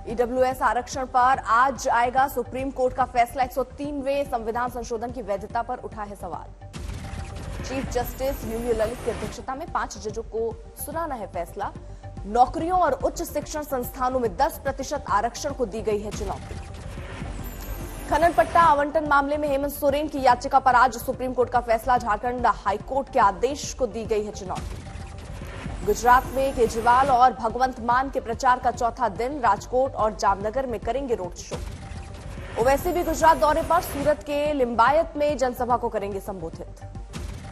EWS आरक्षण पर आज आएगा सुप्रीम कोर्ट का फैसला। 103वें संविधान संशोधन की वैधता पर उठा है सवाल। चीफ जस्टिस यूयू ललित की अध्यक्षता में 5 जजों को सुनाना है फैसला। नौकरियों और उच्च शिक्षण संस्थानों में 10% आरक्षण को दी गई है चुनौती। खनन पट्टा आवंटन मामले में हेमंत सोरेन की याचिका पर आज सुप्रीम कोर्ट का फैसला। झारखंड हाईकोर्ट के आदेश को दी गई है चुनौती। गुजरात में केजरीवाल और भगवंत मान के प्रचार का चौथा दिन। राजकोट और जामनगर में करेंगे रोड शो। ओवैसी भी गुजरात दौरे पर। सूरत के लिंबायत में जनसभा को करेंगे संबोधित।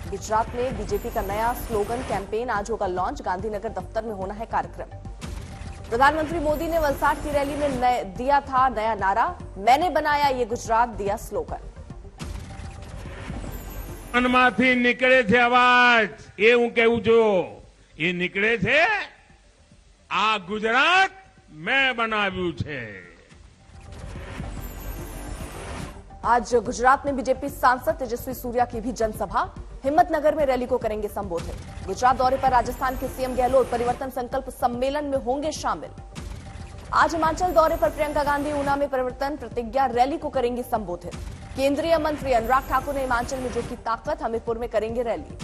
गुजरात में बीजेपी का नया स्लोगन कैंपेन आज होगा लॉन्च। गांधीनगर दफ्तर में होना है कार्यक्रम। प्रधानमंत्री मोदी ने वलसाड की रैली में दिया था नया नारा, मैंने बनाया ये गुजरात, दिया स्लोगन। મનમાંથી નીકળે છે અવાજ, એવું કહેવું જો એ નીકળે છે, આ ગુજરાત મેં બનાવ્યું છે। आज गुजरात में बीजेपी सांसद तेजस्वी सूर्या की भी जनसभा। हिम्मतनगर में रैली को करेंगे संबोधित। गुजरात दौरे पर राजस्थान के सीएम गहलोत परिवर्तन संकल्प सम्मेलन में होंगे शामिल। आज हिमाचल दौरे पर प्रियंका गांधी ऊना में परिवर्तन प्रतिज्ञा रैली को करेंगी संबोधित। केंद्रीय मंत्री अनुराग ठाकुर ने हिमाचल में झोंकी ताकत, हमीरपुर में करेंगे रैली।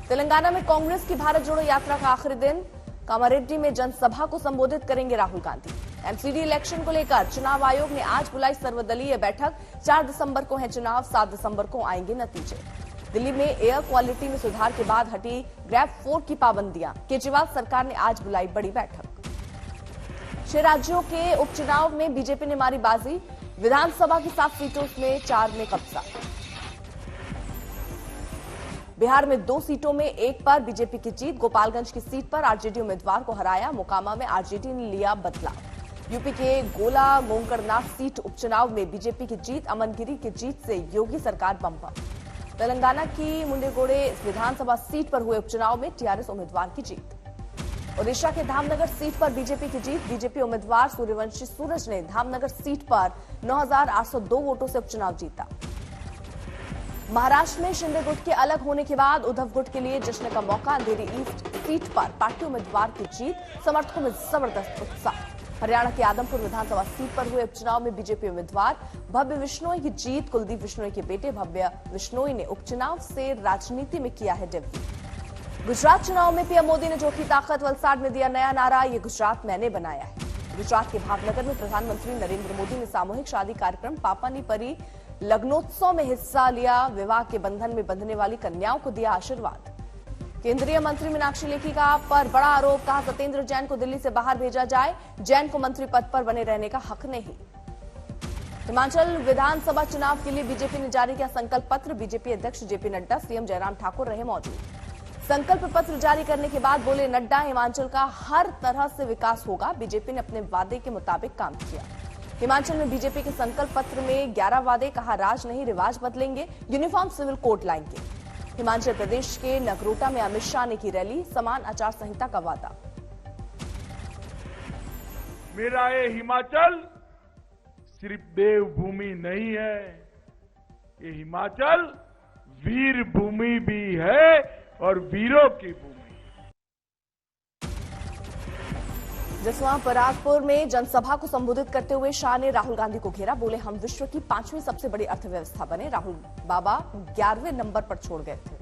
तेलंगाना में कांग्रेस की भारत जोड़ो यात्रा का आखिरी दिन। कामारेड्डी में जनसभा को संबोधित करेंगे राहुल गांधी। एमसीडी इलेक्शन को लेकर चुनाव आयोग ने आज बुलाई सर्वदलीय बैठक। 4 दिसंबर को है चुनाव, 7 दिसंबर को आएंगे नतीजे। दिल्ली में एयर क्वालिटी में सुधार के बाद हटी ग्रैब 4 की पाबंदियां। केजरीवाल सरकार ने आज बुलाई बड़ी बैठक। 6 राज्यों के उपचुनाव में बीजेपी ने मारी बाजी। विधानसभा की 7 सीटों में 4 में कब्जा। बिहार में 2 सीटों में 1 पर बीजेपी की जीत। गोपालगंज की सीट पर आरजेडी उम्मीदवार को हराया। मोकामा में आरजेडी ने लिया बदलाव। यूपी के गोला मोंगरनाथ सीट उपचुनाव में बीजेपी की जीत। अमनगिरी की जीत से योगी सरकार बम्पर। तेलंगाना की मुंडेगोड़े विधानसभा सीट पर हुए उपचुनाव में टीआरएस उम्मीदवार की जीत। ओडिशा के धामनगर सीट पर बीजेपी की जीत। बीजेपी उम्मीदवार सूर्यवंशी सूरज ने धामनगर सीट पर 9,802 वोटों से उपचुनाव जीता। महाराष्ट्र में शिंदे गुट के अलग होने के बाद उद्धव गुट के लिए जश्न का मौका। अंधेरी ईस्ट सीट पर पार्टी उम्मीदवार की जीत। समर्थकों में जबरदस्त उत्साह। हरियाणा के आदमपुर विधानसभा सीट पर हुए उपचुनाव में बीजेपी उम्मीदवार भव्य विश्नोई की जीत। कुलदीप बिश्नोई के बेटे भव्य बिश्नोई ने उपचुनाव से राजनीति में किया है डेब्यू। गुजरात चुनाव में पीएम मोदी ने झोंकी ताकत। वलसाड में दिया नया नारा, ये गुजरात मैंने बनाया है। गुजरात के भावनगर में प्रधानमंत्री नरेंद्र मोदी ने सामूहिक शादी कार्यक्रम पापानी परी लग्नोत्सव में हिस्सा लिया। विवाह के बंधन में बंधने वाली कन्याओं को दिया आशीर्वाद। केंद्रीय मंत्री मीनाक्षी लेखिका पर बड़ा आरोप। कहा सत्येंद्र जैन को दिल्ली से बाहर भेजा जाए। जैन को मंत्री पद पर बने रहने का हक नहीं। हिमाचल विधानसभा चुनाव के लिए बीजेपी ने जारी किया संकल्प पत्र। बीजेपी अध्यक्ष जेपी नड्डा, सीएम जयराम ठाकुर रहे मौजूद। संकल्प पत्र जारी करने के बाद बोले नड्डा, हिमाचल का हर तरह से विकास होगा। बीजेपी ने अपने वादे के मुताबिक काम किया। हिमाचल में बीजेपी के संकल्प पत्र में 11 वादे। कहा राज नहीं रिवाज बदलेंगे, यूनिफॉर्म सिविल कोड लाएंगे। हिमाचल प्रदेश के नगरोटा में अमित शाह ने की रैली। समान आचार संहिता का वादा। मेरा ये हिमाचल सिर्फ देवभूमि नहीं है, ये हिमाचल वीर भूमि भी है और वीरों की भूमि। जसवां परागपुर में जनसभा को संबोधित करते हुए शाह ने राहुल गांधी को घेरा। बोले हम विश्व की 5वीं सबसे बड़ी अर्थव्यवस्था बने। राहुल बाबा 11वें नंबर पर छोड़ गए थे।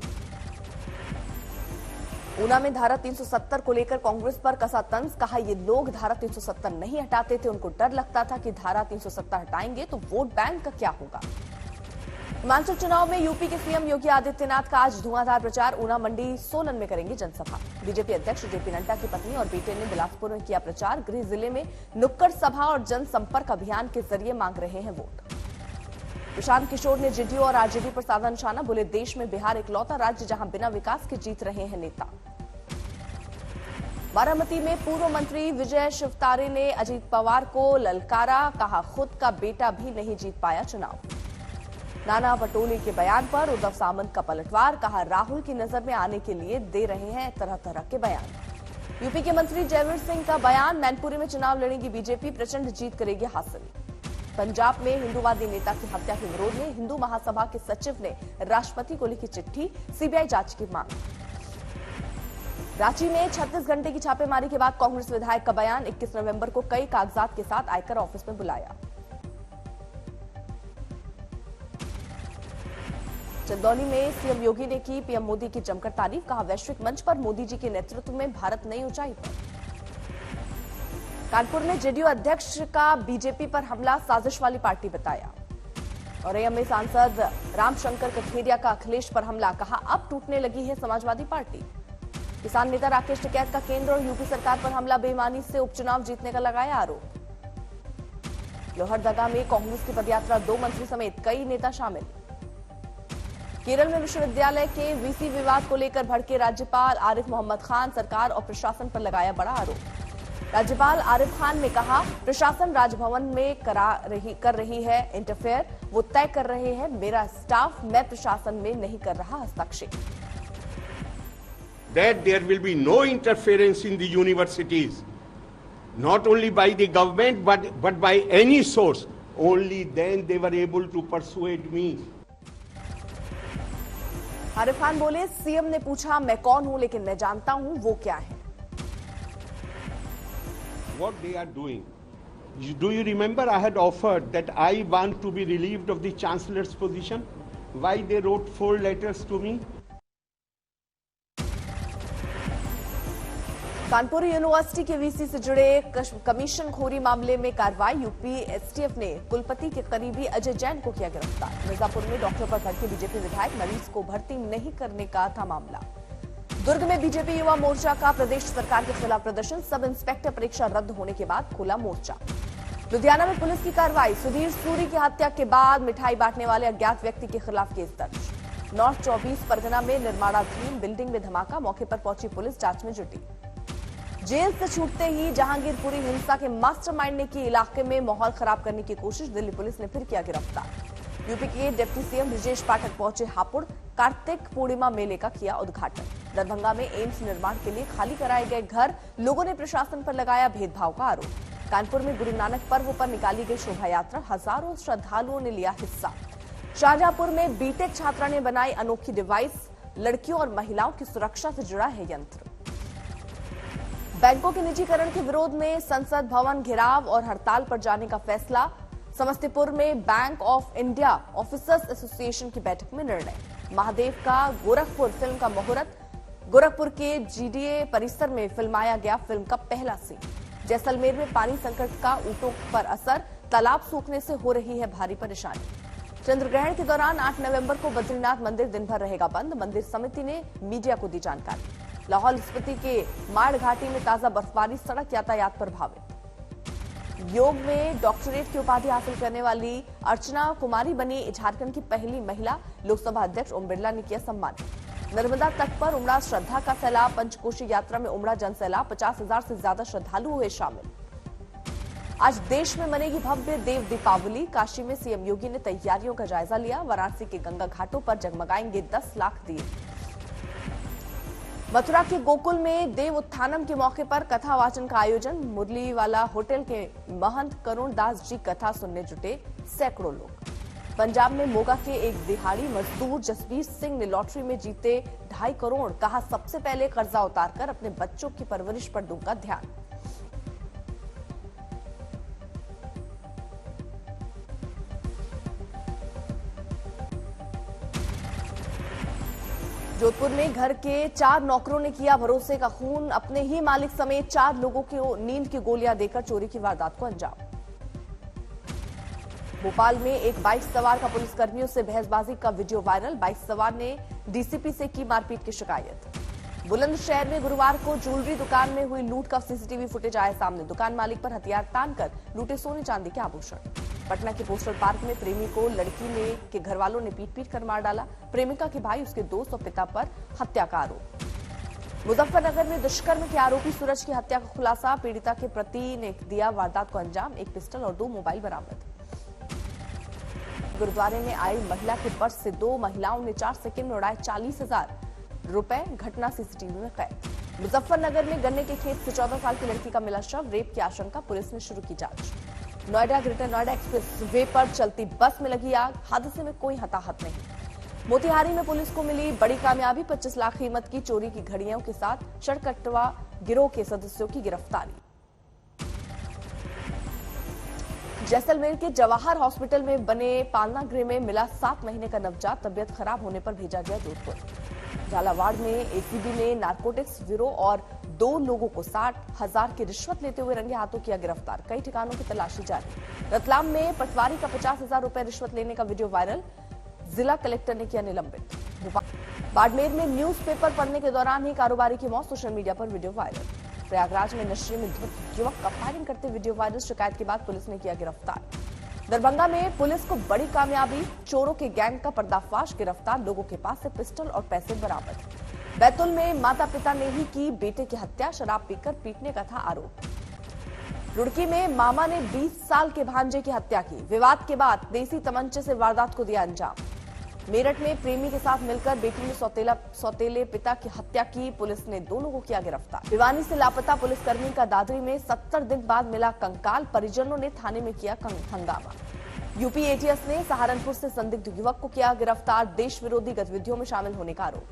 ऊना में धारा 370 को लेकर कांग्रेस पर कसा तंज। कहा ये लोग धारा 370 नहीं हटाते थे, उनको डर लगता था कि धारा 370 हटाएंगे तो वोट बैंक का क्या होगा। हिमाचल चुनाव में यूपी के सीएम योगी आदित्यनाथ का आज धुआंधार प्रचार। ऊना, मंडी, सोलन में करेंगे जनसभा। बीजेपी अध्यक्ष जेपी नड्डा की पत्नी और बेटे ने बिलासपुर में किया प्रचार। गृह जिले में नुक्कड़ सभा और जनसंपर्क अभियान के जरिए मांग रहे हैं वोट। प्रशांत किशोर ने जेडीयू और आरजेडी पर साधा निशाना। बोले देश में बिहार इकलौता राज्य जहां बिना विकास के जीत रहे हैं नेता। बारामती में पूर्व मंत्री विजय शिवतारे ने अजीत पवार को ललकारा। कहा खुद का बेटा भी नहीं जीत पाया चुनाव। नाना पटोले के बयान पर उद्धव सामंत का पलटवार। कहा राहुल की नजर में आने के लिए दे रहे हैं तरह तरह के बयान। यूपी के मंत्री जयवीर सिंह का बयान। मैनपुरी में चुनाव लड़ेगी बीजेपी, प्रचंड जीत करेगी हासिल। पंजाब में हिंदूवादी नेता की हत्या के विरोध में हिंदू महासभा के सचिव ने राष्ट्रपति को लिखी चिट्ठी। सीबीआई जांच की मांग। रांची में 36 घंटे की छापेमारी के बाद कांग्रेस विधायक का बयान, 21 नवंबर को कई कागजात के साथ आयकर ऑफिस में बुलाया। चंदौली में सीएम योगी ने की पीएम मोदी की जमकर तारीफ, कहा वैश्विक मंच पर मोदी जी के नेतृत्व में भारत नई ऊंचाई पर। कानपुर में जेडीयू अध्यक्ष का बीजेपी पर हमला साजिश वाली पार्टी बताया। औरैया में सांसद रामशंकर कथेरिया का अखिलेश पर हमला, कहा अब टूटने लगी है समाजवादी पार्टी। किसान नेता राकेश टिकैत का केंद्र और यूपी सरकार पर हमला, बेईमानी से उपचुनाव जीतने का लगाया आरोप। लोहरदगा में कांग्रेस की पदयात्रा, 2 मंत्री समेत कई नेता शामिल। केरल में विश्वविद्यालय के वीसी विवाद को लेकर भड़के राज्यपाल आरिफ मोहम्मद खान, सरकार और प्रशासन पर लगाया बड़ा आरोप। राज्यपाल आरिफ खान ने कहा प्रशासन राजभवन में कर रही है इंटरफेयर, वो तय कर रहे हैं मेरा स्टाफ, मैं प्रशासन में नहीं कर रहा हस्तक्षेप। That there will be no interference in the universities, not only by the government but by any source. Only then they were able to persuade me. Arif Khan बोले सीएम ने पूछा मैं कौन हूं, लेकिन मैं जानता हूं वो क्या है। What they are doing? Do you remember I had offered that I want to be relieved of the chancellor's position? Why they wrote 4 letters to me? Kanpur university के वीसी से जुड़े कमीशन खोरी मामले में कार्रवाई, यूपी एसटीएफ ने कुलपति के करीबी अजय जैन को किया गिरफ्तार। मिर्जापुर में डॉक्टर पर भड़के बीजेपी विधायक, मरीज को भर्ती नहीं करने का था मामला। दुर्ग में बीजेपी युवा मोर्चा का प्रदेश सरकार के खिलाफ प्रदर्शन, सब इंस्पेक्टर परीक्षा रद्द होने के बाद खुला मोर्चा। लुधियाना में पुलिस की कार्रवाई, सुधीर सूरी की हत्या के बाद मिठाई बांटने वाले अज्ञात व्यक्ति के खिलाफ केस दर्ज। नॉर्थ 24 परगना में निर्माणाधीन बिल्डिंग में धमाका, मौके पर पहुंची पुलिस जांच में जुटी। जेल से छूटते ही जहांगीरपुरी हिंसा के मास्टरमाइंड ने की इलाके में माहौल खराब करने की कोशिश, दिल्ली पुलिस ने फिर किया गिरफ्तार। यूपी के डिप्टी सीएम ब्रजेश पाठक पहुंचे हापुड़, कार्तिक पूर्णिमा मेले का किया उद्घाटन। दरभंगा में एम्स निर्माण के लिए खाली कराए गए घर, लोगों ने प्रशासन पर लगाया भेदभाव का आरोप। कानपुर में गुरु नानक पर्व पर निकाली गई शोभा यात्रा, हजारों श्रद्धालुओं ने लिया हिस्सा। शाहजहांपुर में बीटेक छात्रा ने बनाई अनोखी डिवाइस, लड़कियों और महिलाओं की सुरक्षा से जुड़ा है यंत्र। बैंकों के निजीकरण के विरोध में संसद भवन घेराव और हड़ताल पर जाने का फैसला। समस्तीपुर में bank of India officers association की बैठक में निर्णय। महादेव का गोरखपुर फिल्म का मुहूर्त, गोरखपुर के जीडीए परिसर में फिल्माया गया फिल्म का पहला सीन। जैसलमेर में पानी संकट का ऊंटों पर असर, तालाब सूखने से हो रही है भारी परेशानी। चंद्रग्रहण के दौरान 8 नवंबर को बद्रीनाथ मंदिर दिन भर रहेगा बंद, मंदिर समिति ने मीडिया को दी जानकारी। लाहौल स्पीति के माड़ घाटी में ताजा बर्फबारी, सड़क यातायात प्रभावित। योग में डॉक्टरेट की उपाधि हासिल करने वाली अर्चना कुमारी बनी झारखंड की पहली महिला, लोकसभा अध्यक्ष ओम बिरला ने किया सम्मान। नर्मदा तट पर उमड़ा श्रद्धा का सैलाब, पंचकोशी यात्रा में उमड़ा जनसैलाब, 50,000 से ज्यादा श्रद्धालु हुए शामिल। आज देश में मनेगी भव्य देव दीपावली, काशी में सीएम योगी ने तैयारियों का जायजा लिया। वाराणसी के गंगा घाटों पर जगमगाएंगे 10 लाख दिए। मथुरा के गोकुल में देव उत्थानम के मौके पर कथा वाचन का आयोजन, मुरलीवाला होटल के महंत करुण दास जी कथा सुनने जुटे सैकड़ों लोग। पंजाब में मोगा के एक दिहाड़ी मजदूर जसबीर सिंह ने लॉटरी में जीते 2.5 करोड़, कहा सबसे पहले कर्जा उतारकर अपने बच्चों की परवरिश पर दूंगा ध्यान। जोधपुर में घर के 4 नौकरों ने किया भरोसे का खून, अपने ही मालिक समेत 4 लोगों को नींद की गोलियां देकर चोरी की वारदात को अंजाम। भोपाल में एक बाइक सवार का पुलिसकर्मियों से बहसबाजी का वीडियो वायरल, बाइक सवार ने डीसीपी से की मारपीट की शिकायत। बुलंदशहर में गुरुवार को ज्वेलरी दुकान में हुई लूट का सीसीटीवी फुटेज आया सामने, दुकान मालिक पर हथियार तानकर लूटे सोने चांदी के आभूषण। पटना के पोस्टर पार्क में प्रेमी को लड़की ने के घर वालों ने पीट कर मार डाला, प्रेमिका के भाई, उसके दोस्त और पिता पर हत्या का आरोप। मुजफ्फरनगर में दुष्कर्म के आरोपी सूरज की हत्या का खुलासा, पीड़िता के पति ने दिया वारदात को अंजाम, एक पिस्टल और 2 मोबाइल बरामद। गुरुद्वारे में आई महिला के पर्स से 2 महिलाओं ने 4 सेकंड में उड़ाए 40,000 रुपए, घटना सीसीटीवी में कैद। मुजफ्फरनगर में गन्ने के खेत से 14 साल की लड़की का मिला शव, रेप की आशंका, पुलिस ने शुरू की जांच। Noida greater Noida express way पर चलती बस में लगी आग, हादसे में कोई हताहत नहीं। मोतिहारी में पुलिस को मिली बड़ी कामयाबी, 25 लाख कीमत की चोरी की घड़ियों के साथ शरकटवा गिरोह के सदस्यों की गिरफ्तारी। जैसलमेर के जवाहर हॉस्पिटल में बने पालना गृह में मिला 7 महीने का नवजात, तबियत खराब होने पर भेजा गया जोधपुर। झालावाड़ में एसीबी ने नारकोटिक्स गिरोह और 2 लोगों को 60,000 की रिश्वत लेते हुए रंगे हाथों किया गिरफ्तार, कई ठिकानों की तलाशी जारी। रतलाम में पटवारी का 50,000 रुपए रिश्वत लेने का वीडियो वायरल, जिला कलेक्टर ने किया निलंबित। बाड़मेर में न्यूज़पेपर पढ़ने के दौरान ही कारोबारी की मौत, सोशल मीडिया पर वीडियो वायरल। प्रयागराज में नशे में धुत युवक का फायरिंग करते वीडियो वायरल, शिकायत के बाद पुलिस ने किया गिरफ्तार। दरभंगा में पुलिस को बड़ी कामयाबी, चोरों के गैंग का पर्दाफाश, गिरफ्तार लोगों के पास से पिस्टल और पैसे बरामद। बैतूल में माता पिता ने ही की बेटे की हत्या, शराब पीकर पीटने का था आरोप। रुड़की में मामा ने 20 साल के भांजे की हत्या की, विवाद के बाद देसी तमंचे से वारदात को दिया अंजाम। मेरठ में प्रेमी के साथ मिलकर बेटी ने सौतेले पिता की हत्या की, पुलिस ने दोनों को किया गिरफ्तार। भिवानी से लापता पुलिसकर्मी का दादरी में 70 दिन बाद मिला कंकाल, परिजनों ने थाने में किया हंगामा। यूपी एटीएस ने सहारनपुर से संदिग्ध युवक को किया गिरफ्तार, देश विरोधी गतिविधियों में शामिल होने का आरोप।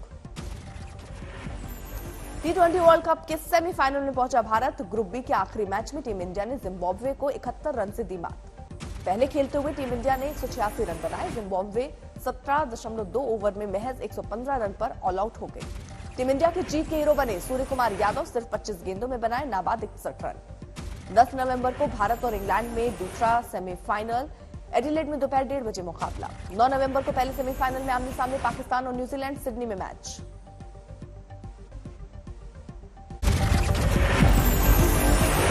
T20 वर्ल्ड कप के सेमीफाइनल में पहुंचा भारत, ग्रुप बी के आखिरी मैच में टीम इंडिया ने जिम्बाब्वे को 71 रन से दी मात। पहले खेलते हुए टीम इंडिया ने 186 रन बनाए, जिम्बाब्वे 17.2 ओवर में महज 115 रन पर ऑल आउट हो गई। टीम इंडिया की जीत के हीरो बने सूर्य कुमार यादव, सिर्फ 25 गेंदों में बनाए नाबाद 61 रन। 10 नवंबर को भारत और इंग्लैंड में दूसरा सेमीफाइनल, एडिलेड में दोपहर 1:30 बजे मुकाबला। 9 नवंबर को पहले सेमीफाइनल में आमने सामने पाकिस्तान और न्यूजीलैंड, सिडनी में मैच।